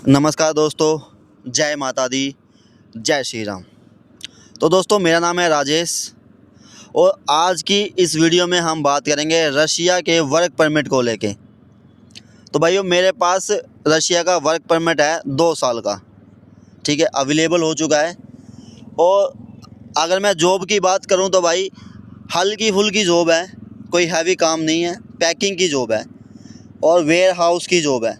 नमस्कार दोस्तों, जय माता दी, जय श्री राम। तो दोस्तों, मेरा नाम है राजेश और आज की इस वीडियो में हम बात करेंगे रशिया के वर्क परमिट को लेके। तो भाइयों, मेरे पास रशिया का वर्क परमिट है 2 साल का, ठीक है, अवेलेबल हो चुका है। और अगर मैं जॉब की बात करूं तो भाई हल्की फुल्की जॉब है, कोई हैवी काम नहीं है, पैकिंग की जॉब है और वेयर हाउस की जॉब है।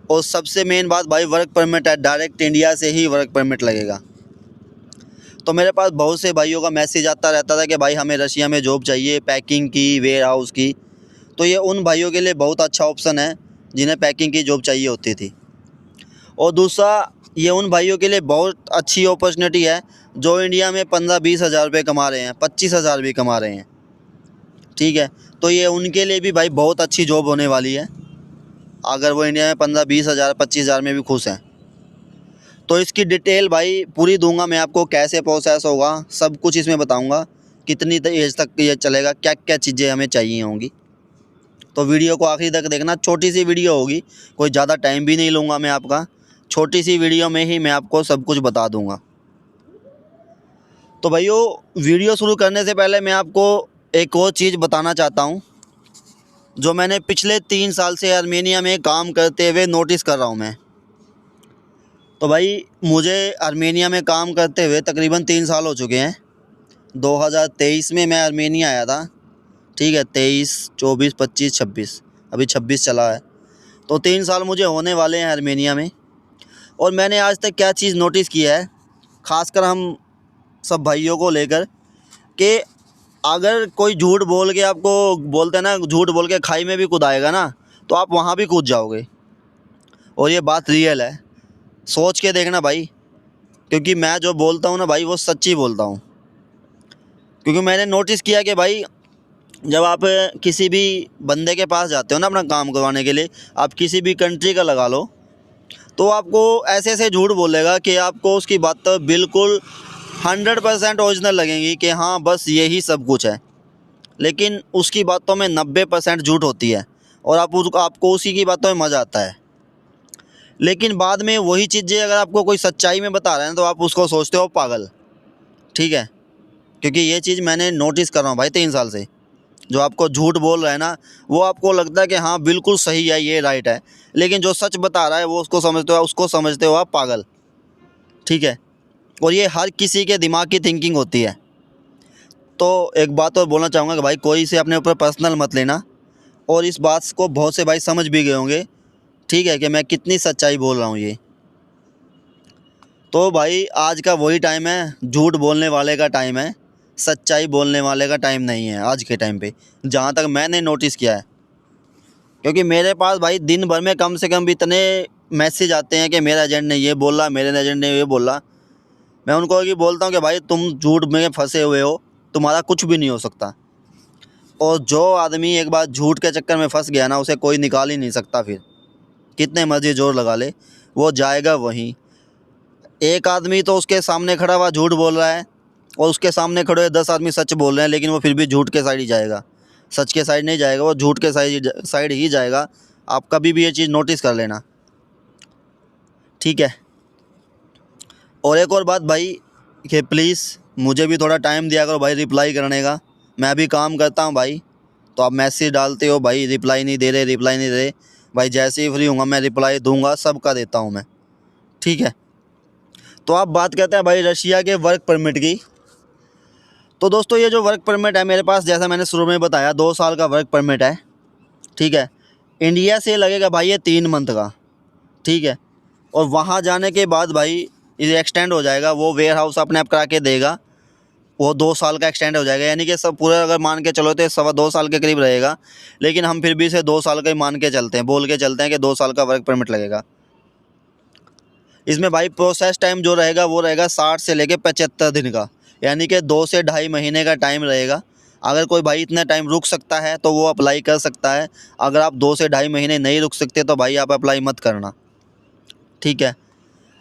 और सबसे मेन बात भाई, वर्क परमिट है, डायरेक्ट इंडिया से ही वर्क परमिट लगेगा। तो मेरे पास बहुत से भाइयों का मैसेज आता रहता था कि भाई हमें रशिया में जॉब चाहिए, पैकिंग की, वेयर हाउस की। तो ये उन भाइयों के लिए बहुत अच्छा ऑप्शन है जिन्हें पैकिंग की जॉब चाहिए होती थी। और दूसरा, ये उन भाइयों के लिए बहुत अच्छी अपॉर्चुनिटी है जो इंडिया में 15-20 हज़ार रुपये कमा रहे हैं, 25 हज़ार भी कमा रहे हैं, ठीक है। तो ये उनके लिए भी भाई बहुत अच्छी जॉब होने वाली है, अगर वो इंडिया में 15-20 हज़ार, 25 हज़ार में भी खुश हैं। तो इसकी डिटेल भाई पूरी दूंगा मैं आपको, कैसे प्रोसेस होगा सब कुछ इसमें बताऊंगा, कितनी एज तक ये चलेगा, क्या क्या चीज़ें हमें चाहिए होंगी। तो वीडियो को आखिरी तक देखना, छोटी सी वीडियो होगी, कोई ज़्यादा टाइम भी नहीं लूँगा मैं आपका, छोटी सी वीडियो में ही मैं आपको सब कुछ बता दूँगा। तो भाइयों, वीडियो शुरू करने से पहले मैं आपको एक और चीज़ बताना चाहता हूँ जो मैंने पिछले 3 साल से आर्मेनिया में काम करते हुए नोटिस कर रहा हूँ मैं। तो भाई, मुझे आर्मेनिया में काम करते हुए तकरीबन 3 साल हो चुके हैं। 2023 में मैं आर्मेनिया आया था, ठीक है, 23, 24, 25, 26, अभी 26 चला है। तो 3 साल मुझे होने वाले हैं आर्मेनिया में। और मैंने आज तक क्या चीज़ नोटिस किया है, ख़ासकर हम सब भाइयों को लेकर, कि अगर कोई झूठ बोल के आपको बोलते हैं ना, झूठ बोल के खाई में भी कूदाएगा ना, तो आप वहाँ भी कूद जाओगे। और ये बात रियल है, सोच के देखना भाई, क्योंकि मैं जो बोलता हूँ ना भाई, वो सच्ची बोलता हूँ। क्योंकि मैंने नोटिस किया कि भाई जब आप किसी भी बंदे के पास जाते हो ना अपना काम करवाने के लिए, आप किसी भी कंट्री का लगा लो, तो आपको ऐसे ऐसे झूठ बोलेगा कि आपको उसकी बात तो बिल्कुल 100% ओरिजिनल लगेंगी कि हाँ बस यही सब कुछ है, लेकिन उसकी बातों में 90% झूठ होती है और आपको उसी की बातों में मज़ा आता है। लेकिन बाद में वही चीज़ें अगर आपको कोई सच्चाई में बता रहे हैं तो आप उसको सोचते हो पागल, ठीक है। क्योंकि ये चीज़ मैंने नोटिस कर रहा हूँ भाई 3 साल से, जो आपको झूठ बोल रहा है ना, वो आपको लगता है कि हाँ बिल्कुल सही है, ये राइट है, लेकिन जो सच बता रहा है वो उसको समझते हो आप पागल, ठीक है। और ये हर किसी के दिमाग की थिंकिंग होती है। तो एक बात और बोलना चाहूँगा कि भाई कोई से अपने ऊपर पर्सनल मत लेना, और इस बात को बहुत से भाई समझ भी गए होंगे, ठीक है, कि मैं कितनी सच्चाई बोल रहा हूँ ये। तो भाई आज का वही टाइम है, झूठ बोलने वाले का टाइम है, सच्चाई बोलने वाले का टाइम नहीं है आज के टाइम पे, जहाँ तक मैंने नोटिस किया है। क्योंकि मेरे पास भाई दिन भर में कम से कम भी इतने मैसेज आते हैं कि मेरा एजेंट ने ये बोला, मेरे एजेंट ने ये बोला। मैं उनको ये बोलता हूँ कि भाई तुम झूठ में फंसे हुए हो, तुम्हारा कुछ भी नहीं हो सकता। और जो आदमी एक बार झूठ के चक्कर में फंस गया ना, उसे कोई निकाल ही नहीं सकता, फिर कितने मर्जी जोर लगा ले वो जाएगा वहीं। एक आदमी तो उसके सामने खड़ा हुआ झूठ बोल रहा है और उसके सामने खड़े हुए 10 आदमी सच बोल रहे हैं, लेकिन वो फिर भी झूठ के साइड ही जाएगा, सच के साइड नहीं जाएगा, वो झूठ के साइड ही जाएगा। आप कभी भी ये चीज़ नोटिस कर लेना, ठीक है। और एक और बात भाई, कि प्लीज़ मुझे भी थोड़ा टाइम दिया करो भाई रिप्लाई करने का। मैं भी काम करता हूँ भाई, तो आप मैसेज डालते हो भाई, रिप्लाई नहीं दे रहे भाई, जैसे ही फ्री होऊंगा मैं रिप्लाई दूंगा, सबका देता हूँ मैं, ठीक है। तो आप बात करते हैं भाई रशिया के वर्क परमिट की। तो दोस्तों, ये जो वर्क परमिट है मेरे पास, जैसा मैंने शुरू में बताया, 2 साल का वर्क परमिट है, ठीक है। इंडिया से लगेगा भाई ये 3 मंथ का, ठीक है। और वहाँ जाने के बाद भाई ये एक्सटेंड हो जाएगा, वो वेयर हाउस अपने आप करा के देगा, वो 2 साल का एक्सटेंड हो जाएगा। यानी कि सब पूरा अगर मान के चलो तो 2.25 साल के करीब रहेगा, लेकिन हम फिर भी इसे 2 साल का ही मान के चलते हैं, बोल के चलते हैं कि 2 साल का वर्क परमिट लगेगा। इसमें भाई प्रोसेस टाइम जो रहेगा वो रहेगा 60 से लेके 75 दिन का, यानी कि 2 से ढाई महीने का टाइम रहेगा। अगर कोई भाई इतना टाइम रुक सकता है तो वो अप्लाई कर सकता है। अगर आप 2 से ढाई महीने नहीं रुक सकते तो भाई आप अप्लाई मत करना, ठीक है।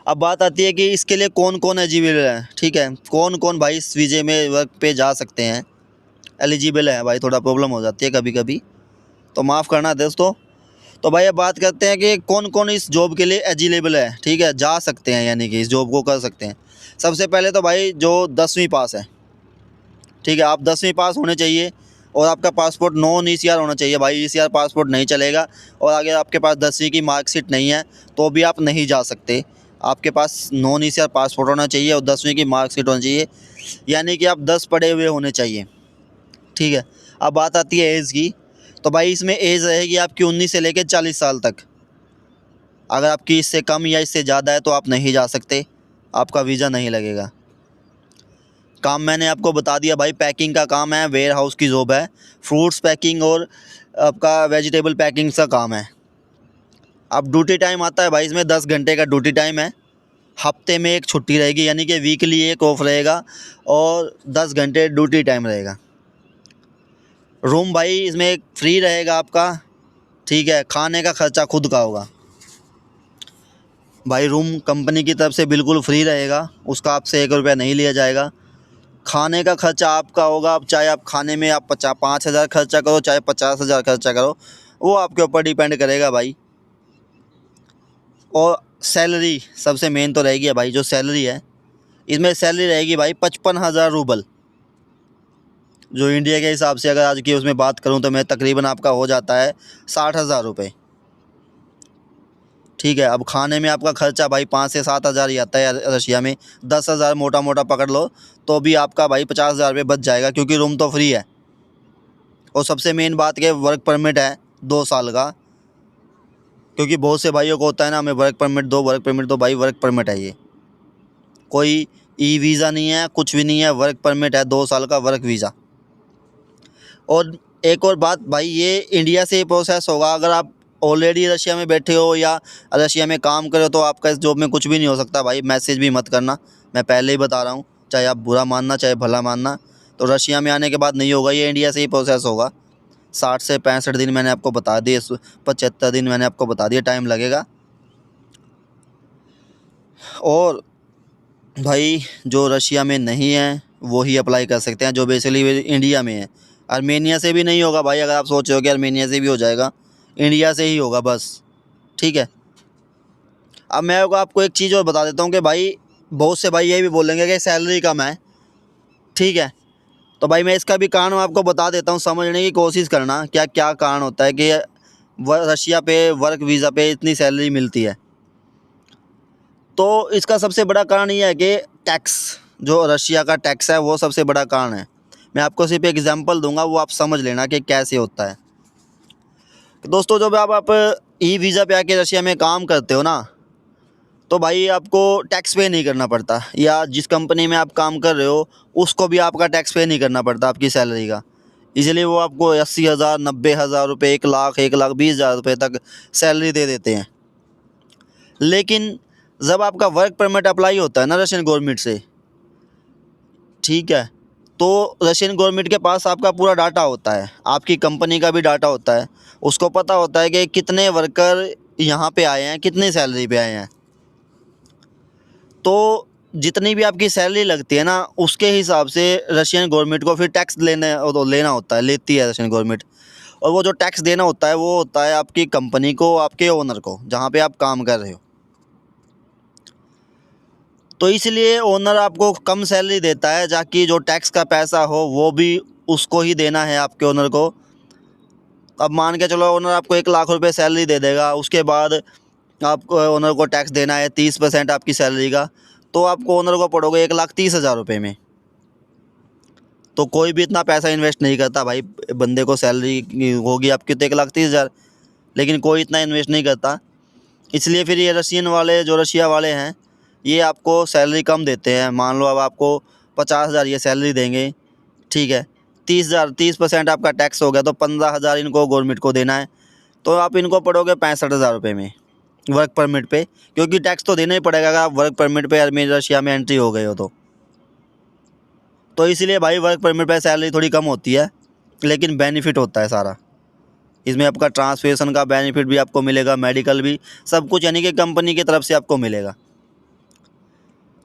अब बात आती है कि इसके लिए कौन कौन एलिजिबल है, ठीक है, कौन कौन भाई इस वीज़े में वर्क पे जा सकते हैं, एलिजिबल है। भाई थोड़ा प्रॉब्लम हो जाती है कभी कभी, तो माफ़ करना दोस्तों। तो भाई अब बात करते हैं कि कौन कौन इस जॉब के लिए एलिजिबल है, ठीक है, जा सकते हैं, यानी कि इस जॉब को कर सकते हैं। सबसे पहले तो भाई जो 10वीं पास है, ठीक है, आप 10वीं पास होने चाहिए और आपका पासपोर्ट नॉन ईसीआर होना चाहिए भाई, ईसीआर पासपोर्ट नहीं चलेगा। और अगर आपके पास 10वीं की मार्कशीट नहीं है तो भी आप नहीं जा सकते, आपके पास नॉन ईसीआर पासपोर्ट होना चाहिए और 10वीं की मार्कशीट होनी चाहिए, यानी कि आप 10 पढ़े हुए होने चाहिए, ठीक है। अब बात आती है एज़ की, तो भाई इसमें एज रहेगी आपकी 19 से लेकर 40 साल तक। अगर आपकी इससे कम या इससे ज़्यादा है तो आप नहीं जा सकते, आपका वीज़ा नहीं लगेगा। काम मैंने आपको बता दिया भाई, पैकिंग का काम है, वेयर हाउस की जॉब है, फ्रूट्स पैकिंग और आपका वेजिटेबल पैकिंग का काम है। अब ड्यूटी टाइम आता है भाई, इसमें 10 घंटे का ड्यूटी टाइम है, हफ्ते में एक छुट्टी रहेगी, यानी कि वीकली एक ऑफ रहेगा और 10 घंटे ड्यूटी टाइम रहेगा। रूम भाई इसमें फ्री रहेगा आपका, ठीक है, खाने का खर्चा खुद का होगा भाई, रूम कंपनी की तरफ से बिल्कुल फ्री रहेगा, उसका आपसे 1 रुपया नहीं लिया जाएगा। खाने का खर्चा आपका होगा, अब चाहे आप खाने में आप 5,000 खर्चा करो, चाहे 50,000 खर्चा करो, वो आपके ऊपर डिपेंड करेगा भाई। और सैलरी सबसे मेन तो रहेगी भाई, जो सैलरी है इसमें सैलरी रहेगी भाई 55,000 रूबल, जो इंडिया के हिसाब से अगर आज की उसमें बात करूं तो मैं तकरीबन आपका हो जाता है 60,000 रुपये, ठीक है। अब खाने में आपका खर्चा भाई 5 से 7,000 ही आता है रशिया में, 10,000 मोटा मोटा पकड़ लो तो भी आपका भाई 50,000 रुपये बच जाएगा, क्योंकि रूम तो फ्री है। और सबसे मेन बात के वर्क परमिट है 2 साल का, क्योंकि बहुत से भाइयों को होता है ना, हमें वर्क परमिट दो, वर्क परमिट दो, भाई वर्क परमिट है, ये कोई ई वीज़ा नहीं है, कुछ भी नहीं है, वर्क परमिट है, 2 साल का वर्क वीज़ा। और एक और बात भाई, ये इंडिया से ही प्रोसेस होगा, अगर आप ऑलरेडी रशिया में बैठे हो या रशिया में काम करो तो आपका इस जॉब में कुछ भी नहीं हो सकता भाई, मैसेज भी मत करना, मैं पहले ही बता रहा हूँ, चाहे आप बुरा मानना चाहे भला मानना, तो रशिया में आने के बाद नहीं होगा, ये इंडिया से ही प्रोसेस होगा। 60 से 65 दिन मैंने आपको बता दिए, 75 दिन मैंने आपको बता दिया, टाइम लगेगा। और भाई जो रशिया में नहीं है वो ही अप्लाई कर सकते हैं, जो बेसिकली इंडिया में है। आर्मेनिया से भी नहीं होगा भाई, अगर आप सोच रहे हो कि आर्मेनिया से भी हो जाएगा, इंडिया से ही होगा बस, ठीक है। अब मैं आपको एक चीज़ और बता देता हूँ कि भाई बहुत से भाई ये भी बोलेंगे कि सैलरी कम है, ठीक है, तो भाई मैं इसका भी कारण आपको बता देता हूँ, समझने की कोशिश करना क्या क्या कारण होता है कि रशिया पे वर्क वीज़ा पे इतनी सैलरी मिलती है। तो इसका सबसे बड़ा कारण ये है कि टैक्स, जो रशिया का टैक्स है वो सबसे बड़ा कारण है। मैं आपको सिर्फ एग्जांपल दूंगा, वो आप समझ लेना कि कैसे होता है। दोस्तों जब आप ई वीज़ा पे आके रशिया में काम करते हो ना, तो भाई आपको टैक्स पे नहीं करना पड़ता, या जिस कंपनी में आप काम कर रहे हो उसको भी आपका टैक्स पे नहीं करना पड़ता आपकी सैलरी का, इसलिए वो आपको 80,000 90,000 रुपये, 1 लाख 1,20,000 रुपये तक सैलरी दे देते हैं। लेकिन जब आपका वर्क परमिट अप्लाई होता है ना रशियन गवर्नमेंट से, ठीक है, तो रशियन गवर्नमेंट के पास आपका पूरा डाटा होता है, आपकी कंपनी का भी डाटा होता है, उसको पता होता है कि कितने वर्कर यहाँ पे आए हैं, कितनी सैलरी पे आए हैं। तो जितनी भी आपकी सैलरी लगती है ना, उसके हिसाब से रशियन गवर्नमेंट को फिर टैक्स लेना होता है, लेती है रशियन गवर्नमेंट। और वो जो टैक्स देना होता है वो होता है आपकी कंपनी को, आपके ओनर को, जहाँ पे आप काम कर रहे हो। तो इसलिए ओनर आपको कम सैलरी देता है, ताकि जो टैक्स का पैसा हो वो भी उसको ही देना है, आपके ओनर को। अब मान के चलो ओनर आपको 1 लाख रुपए सैलरी दे देगा, उसके बाद आपको ओनर को टैक्स देना है 30% आपकी सैलरी का, तो आपको ओनर को पड़ोगे 1,30,000 रुपये में। तो कोई भी इतना पैसा इन्वेस्ट नहीं करता भाई, बंदे को सैलरी होगी आपकी तो 1,30,000, लेकिन कोई इतना इन्वेस्ट नहीं करता। इसलिए फिर ये रशियन वाले, जो रशिया वाले हैं, ये आपको सैलरी कम देते हैं। मान लो अब आपको 50,000 ये सैलरी देंगे, ठीक है, 30% आपका टैक्स हो गया, तो 15,000 इनको गवर्नमेंट को देना है, तो आप इनको पड़ोगे 65,000 रुपये में वर्क परमिट पे, क्योंकि टैक्स तो देना ही पड़ेगा अगर आप वर्क परमिट पे रशिया में एंट्री हो गए हो तो इसलिए भाई वर्क परमिट पे सैलरी थोड़ी कम होती है, लेकिन बेनिफिट होता है सारा। इसमें आपका ट्रांसपोर्टेशन का बेनिफिट भी आपको मिलेगा, मेडिकल भी, सब कुछ यानी कि कंपनी की तरफ से आपको मिलेगा।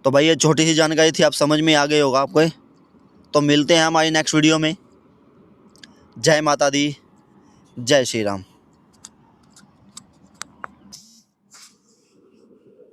तो भाई ये छोटी सी जानकारी थी, आप समझ में आ गए होगा आपको। तो मिलते हैं हमारी नेक्स्ट वीडियो में। जय माता दी, जय श्री राम।